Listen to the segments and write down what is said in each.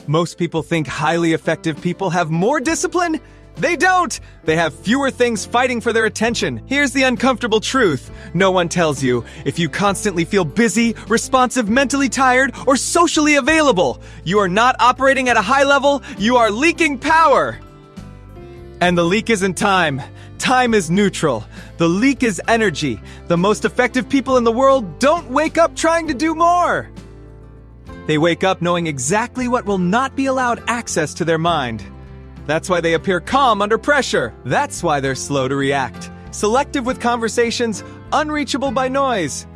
Most people think highly effective people have more discipline. They don't! They have fewer things fighting for their attention. Here's the uncomfortable truth. No one tells you if you constantly feel busy, responsive, mentally tired, or socially available. You are not operating at a high level, you are leaking power. And the leak isn't time. Time is neutral. The leak is energy. The most effective people in the world don't wake up trying to do more. They wake up knowing exactly what will not be allowed access to their mind. That's why they appear calm under pressure. That's why they're slow to react, selective with conversations, unreachable by noise.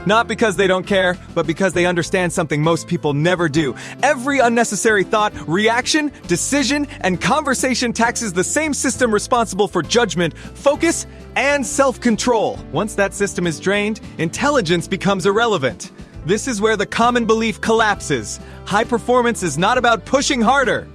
Not because they don't care, but because they understand something most people never do. Every unnecessary thought, reaction, decision, and conversation taxes the same system responsible for judgment, focus, and self-control. Once that system is drained, intelligence becomes irrelevant. This is where the common belief collapses. High performance is not about pushing harder.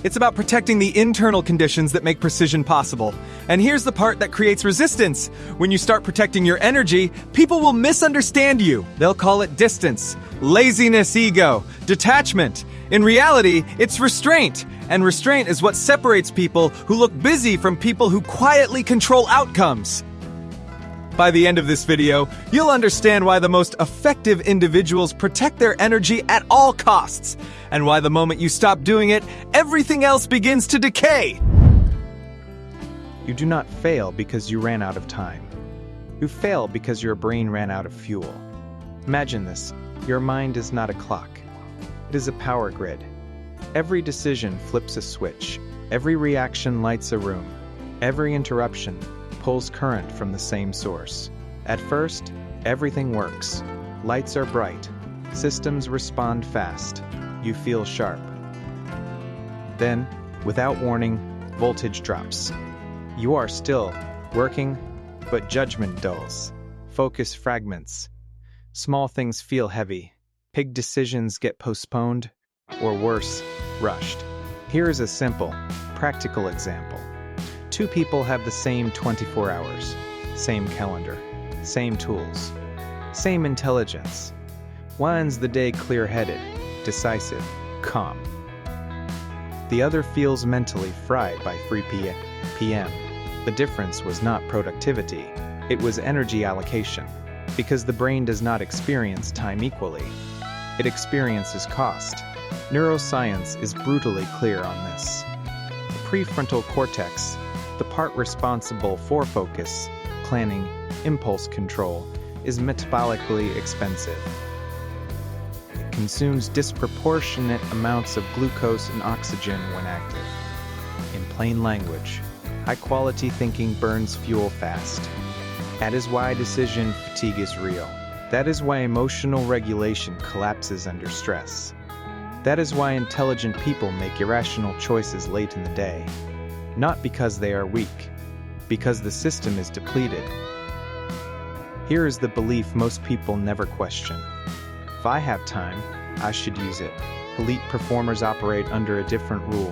It's about protecting the internal conditions that make precision possible. And here's the part that creates resistance. When you start protecting your energy, people will misunderstand you. They'll call it distance, laziness, ego, detachment. In reality, it's restraint. And restraint is what separates people who look busy from people who quietly control outcomes. By the end of this video, you'll understand why the most effective individuals protect their energy at all costs, and why the moment you stop doing it, everything else begins to decay. You do not fail because you ran out of time. You fail because your brain ran out of fuel. Imagine this. Your mind is not a clock. It is a power grid. Every decision flips a switch. Every reaction lights a room. Every interruption pulls current from the same source. At first, everything works. Lights are bright. Systems respond fast. You feel sharp. Then, without warning, voltage drops. You are still working, but judgment dulls. Focus fragments. Small things feel heavy. Big decisions get postponed, or worse, rushed. Here is a simple, practical example. Two people have the same 24 hours, same calendar, same tools, same intelligence. One ends the day clear-headed, decisive, calm. The other feels mentally fried by 3 p.m. The difference was not productivity, it was energy allocation, because the brain does not experience time equally. It experiences cost. Neuroscience is brutally clear on this. The prefrontal cortex, the part responsible for focus, planning, impulse control, is metabolically expensive. It consumes disproportionate amounts of glucose and oxygen when active. In plain language, high-quality thinking burns fuel fast. That is why decision fatigue is real. That is why emotional regulation collapses under stress. That is why intelligent people make irrational choices late in the day. Not because they are weak, because the system is depleted. Here is the belief most people never question. If I have time, I should use it. Elite performers operate under a different rule.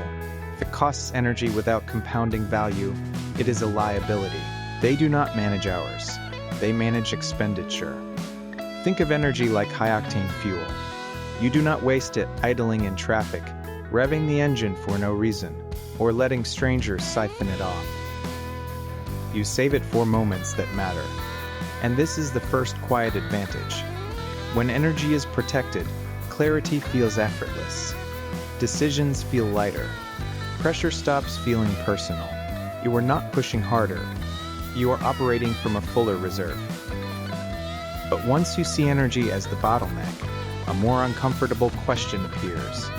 If it costs energy without compounding value, it is a liability. They do not manage hours. They manage expenditure. Think of energy like high-octane fuel. You do not waste it idling in traffic, revving the engine for no reason, or letting strangers siphon it off. You save it for moments that matter. And this is the first quiet advantage. When energy is protected, clarity feels effortless. Decisions feel lighter. Pressure stops feeling personal. You are not pushing harder. You are operating from a fuller reserve. But once you see energy as the bottleneck, a more uncomfortable question appears.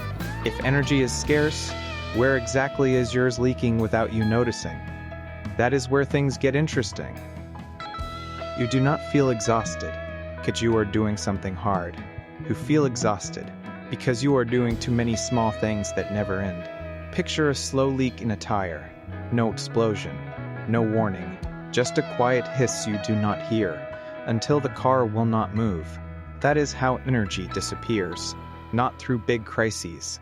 If energy is scarce, where exactly is yours leaking without you noticing? That is where things get interesting. You do not feel exhausted because you are doing something hard. You feel exhausted because you are doing too many small things that never end. Picture a slow leak in a tire. No explosion, no warning, just a quiet hiss you do not hear until the car will not move. That is how energy disappears, not through big crises,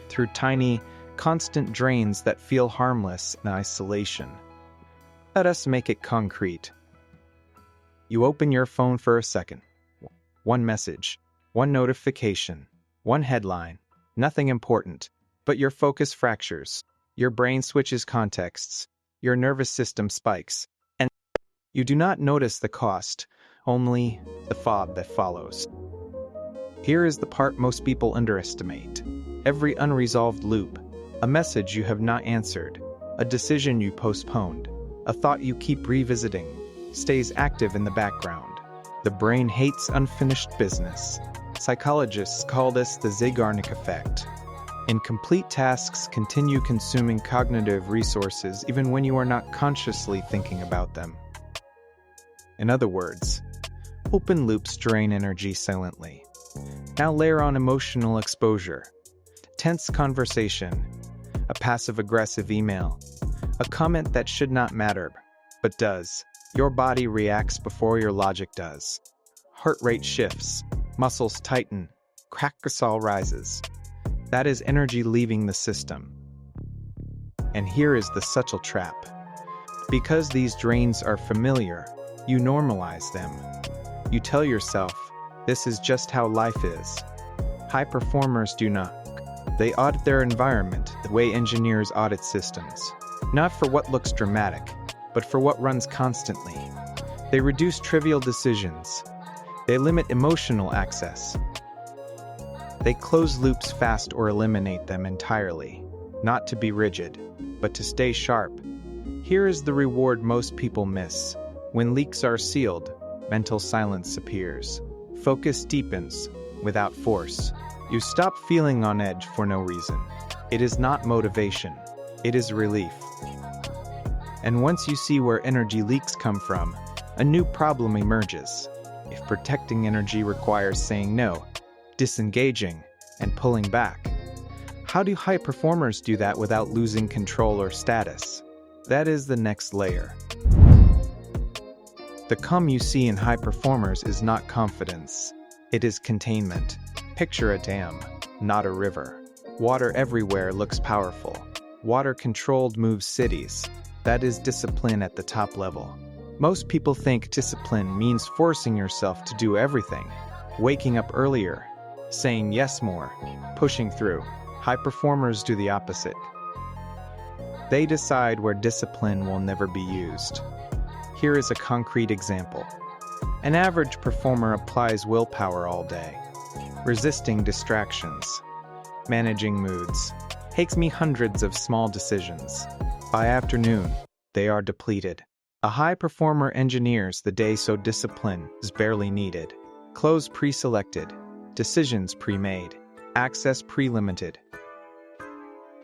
through tiny, constant drains that feel harmless in isolation. Let us make it concrete. You open your phone for a second. One message, one notification, one headline, Nothing important, but your focus fractures, your brain switches contexts, your nervous system spikes, and you do not notice the cost, only the fog that follows. Here is the part most people underestimate. Every unresolved loop, a message you have not answered, a decision you postponed, a thought you keep revisiting, stays active in the background. The brain hates unfinished business. Psychologists call this the Zeigarnik effect. Incomplete tasks continue consuming cognitive resources even when you are not consciously thinking about them. In other words, open loops drain energy silently. Now layer on emotional exposure, tense conversation, a passive-aggressive email, a comment that should not matter, but does. Your body reacts before your logic does. Heart rate shifts, muscles tighten, cortisol rises. That is energy leaving the system. And here is the subtle trap. Because these drains are familiar, you normalize them. You tell yourself, this is just how life is. High performers do not. They audit their environment the way engineers audit systems. Not for what looks dramatic, but for what runs constantly. They reduce trivial decisions. They limit emotional access. They close loops fast or eliminate them entirely. Not to be rigid, but to stay sharp. Here is the reward most people miss. When leaks are sealed, mental silence appears. Focus deepens, without force. You stop feeling on edge for no reason. It is not motivation. It is relief. And once you see where energy leaks come from, a new problem emerges. If protecting energy requires saying no, disengaging, and pulling back, how do high performers do that without losing control or status? That is the next layer. The calm you see in high performers is not confidence. It is containment. Picture a dam, not a river. Water everywhere looks powerful. Water controlled moves cities. That is discipline at the top level. Most people think discipline means forcing yourself to do everything. Waking up earlier, saying yes more, pushing through. High performers do the opposite. They decide where discipline will never be used. Here is a concrete example. An average performer applies willpower all day, resisting distractions, managing moods. Takes me hundreds of small decisions. By afternoon, they are depleted. A high performer engineers the day so discipline is barely needed. Clothes pre-selected, decisions pre-made, access pre-limited.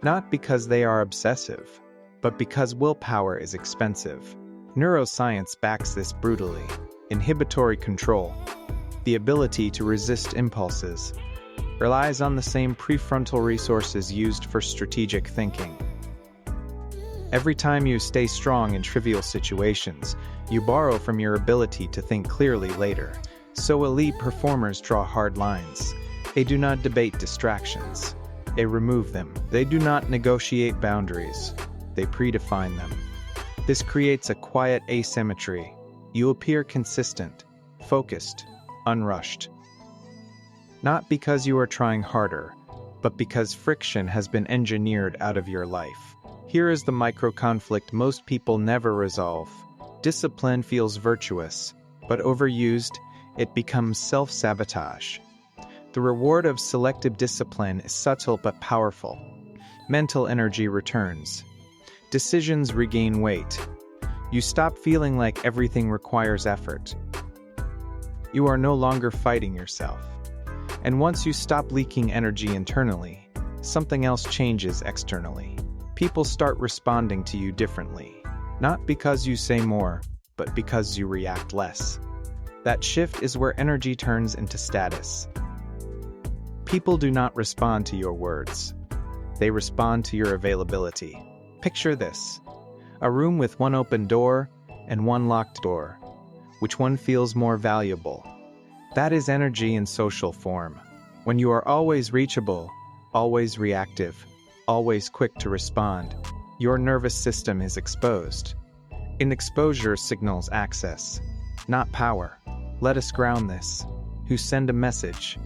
Not because they are obsessive, but because willpower is expensive. Neuroscience backs this brutally. Inhibitory control, the ability to resist impulses, relies on the same prefrontal resources used for strategic thinking. Every time you stay strong in trivial situations, you borrow from your ability to think clearly later. So elite performers draw hard lines. They do not debate distractions. They remove them. They do not negotiate boundaries. They predefine them. This creates a quiet asymmetry. You appear consistent, focused, unrushed. Not because you are trying harder, but because friction has been engineered out of your life. Here is the micro-conflict most people never resolve. Discipline feels virtuous, but overused, it becomes self-sabotage. The reward of selective discipline is subtle but powerful. Mental energy returns. Decisions regain weight. You stop feeling like everything requires effort. You are no longer fighting yourself. And once you stop leaking energy internally, something else changes externally. People start responding to you differently. Not because you say more, but because you react less. That shift is where energy turns into status. People do not respond to your words. They respond to your availability. Picture this. A room with one open door and one locked door. Which one feels more valuable? That is energy in social form. When you are always reachable, always reactive, always quick to respond, your nervous system is exposed. And exposure signals access, not power. Let us ground this. Who send a message?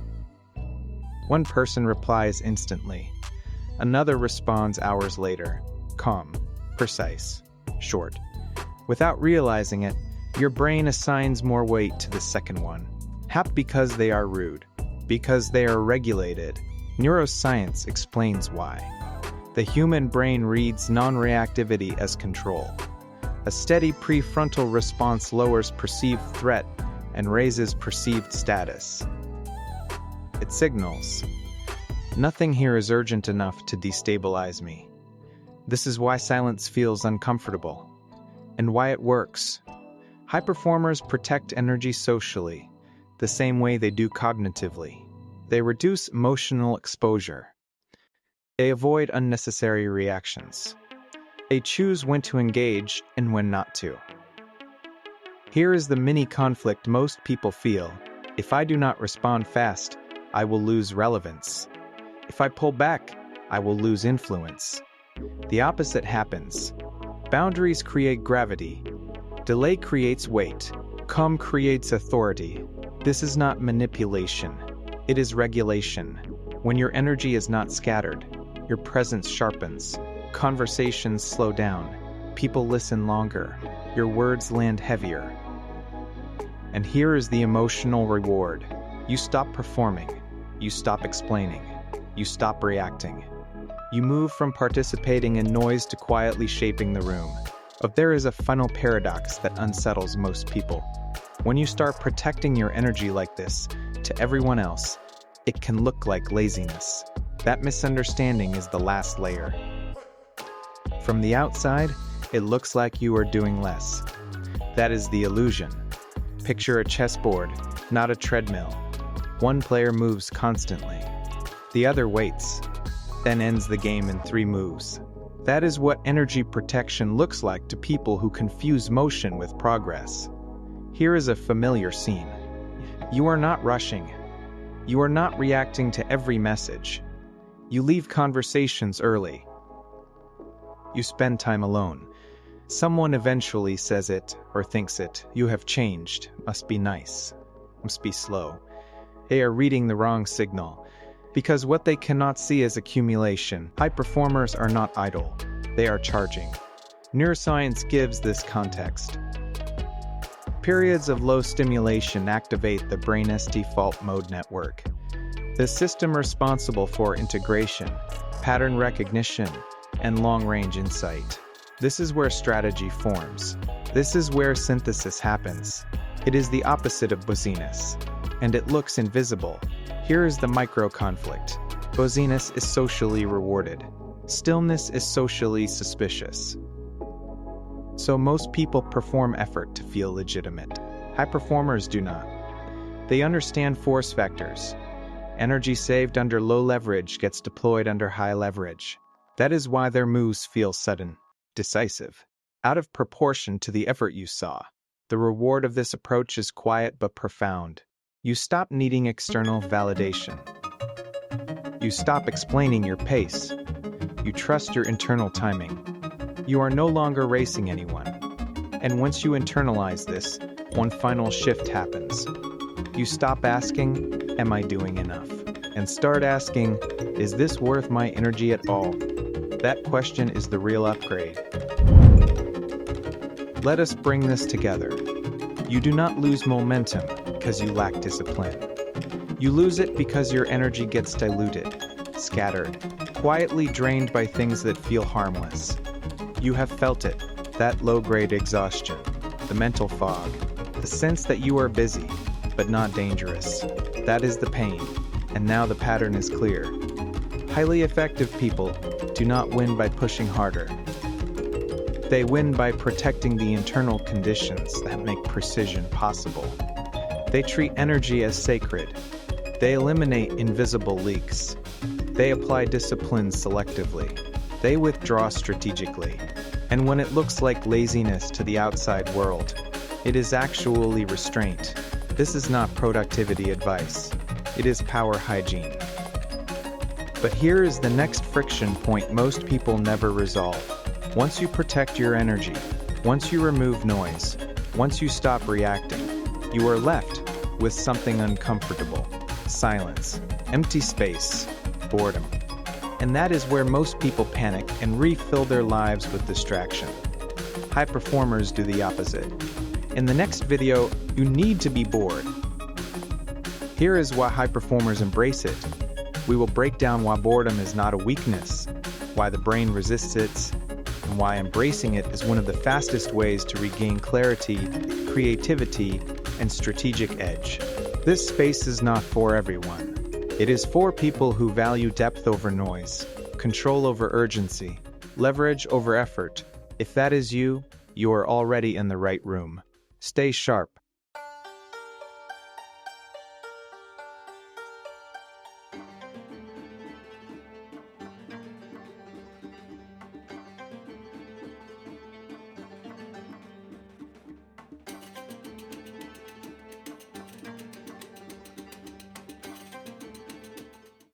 One person replies instantly. Another responds hours later. Calm, precise, short. Without realizing it, your brain assigns more weight to the second one. Not because they are rude, because they are regulated. Neuroscience explains why. The human brain reads non-reactivity as control. A steady prefrontal response lowers perceived threat and raises perceived status. It signals, nothing here is urgent enough to destabilize me. This is why silence feels uncomfortable, and why it works. High performers protect energy socially, the same way they do cognitively. They reduce emotional exposure. They avoid unnecessary reactions. They choose when to engage and when not to. Here is the mini conflict most people feel. If I do not respond fast, I will lose relevance. If I pull back, I will lose influence. The opposite happens. Boundaries create gravity. Delay creates weight. Calm creates authority. This is not manipulation. It is regulation. When your energy is not scattered, your presence sharpens. Conversations slow down. People listen longer. Your words land heavier. And here is the emotional reward. You stop performing. You stop explaining. You stop reacting. You move from participating in noise to quietly shaping the room. But there is a final paradox that unsettles most people. When you start protecting your energy like this, to everyone else, it can look like laziness. That misunderstanding is the last layer. From the outside, it looks like you are doing less. That is the illusion. Picture a chessboard, not a treadmill. One player moves constantly. The other waits, then ends the game in 3 moves. That is what energy protection looks like to people who confuse motion with progress. Here is a familiar scene. You are not rushing. You are not reacting to every message. You leave conversations early. You spend time alone. Someone eventually says it or thinks it. You have changed. Must be nice. Must be slow. They are reading the wrong signal. Because what they cannot see is accumulation. High performers are not idle. They are charging. Neuroscience gives this context. Periods of low stimulation activate the brain's default mode network. The system responsible for integration, pattern recognition, and long-range insight. This is where strategy forms. This is where synthesis happens. It is the opposite of busyness, and it looks invisible. Here is the micro-conflict. Busyness is socially rewarded. Stillness is socially suspicious. So most people perform effort to feel legitimate. High performers do not. They understand force vectors. Energy saved under low leverage gets deployed under high leverage. That is why their moves feel sudden, decisive, out of proportion to the effort you saw. The reward of this approach is quiet but profound. You stop needing external validation. You stop explaining your pace. You trust your internal timing. You are no longer racing anyone. And once you internalize this, one final shift happens. You stop asking, "Am I doing enough?" and start asking, "Is this worth my energy at all?" That question is the real upgrade. Let us bring this together. You do not lose momentum because you lack discipline. You lose it because your energy gets diluted, scattered, quietly drained by things that feel harmless. You have felt it, that low-grade exhaustion, the mental fog, the sense that you are busy, but not dangerous. That is the pain, and now the pattern is clear. Highly effective people do not win by pushing harder. They win by protecting the internal conditions that make precision possible. They treat energy as sacred. They eliminate invisible leaks. They apply discipline selectively. They withdraw strategically. And when it looks like laziness to the outside world, it is actually restraint. This is not productivity advice. It is power hygiene. But here is the next friction point most people never resolve. Once you protect your energy, once you remove noise, once you stop reacting, you are left with something uncomfortable: silence. Empty space, boredom. And that is where most people panic and refill their lives with distraction. High performers do the opposite. In the next video, you need to be bored. Here is why high performers embrace it. We will break down why boredom is not a weakness, why the brain resists it, and why embracing it is one of the fastest ways to regain clarity, creativity, and strategic edge. This space is not for everyone. It is for people who value depth over noise, control over urgency, leverage over effort. If that is you, you are already in the right room. Stay sharp.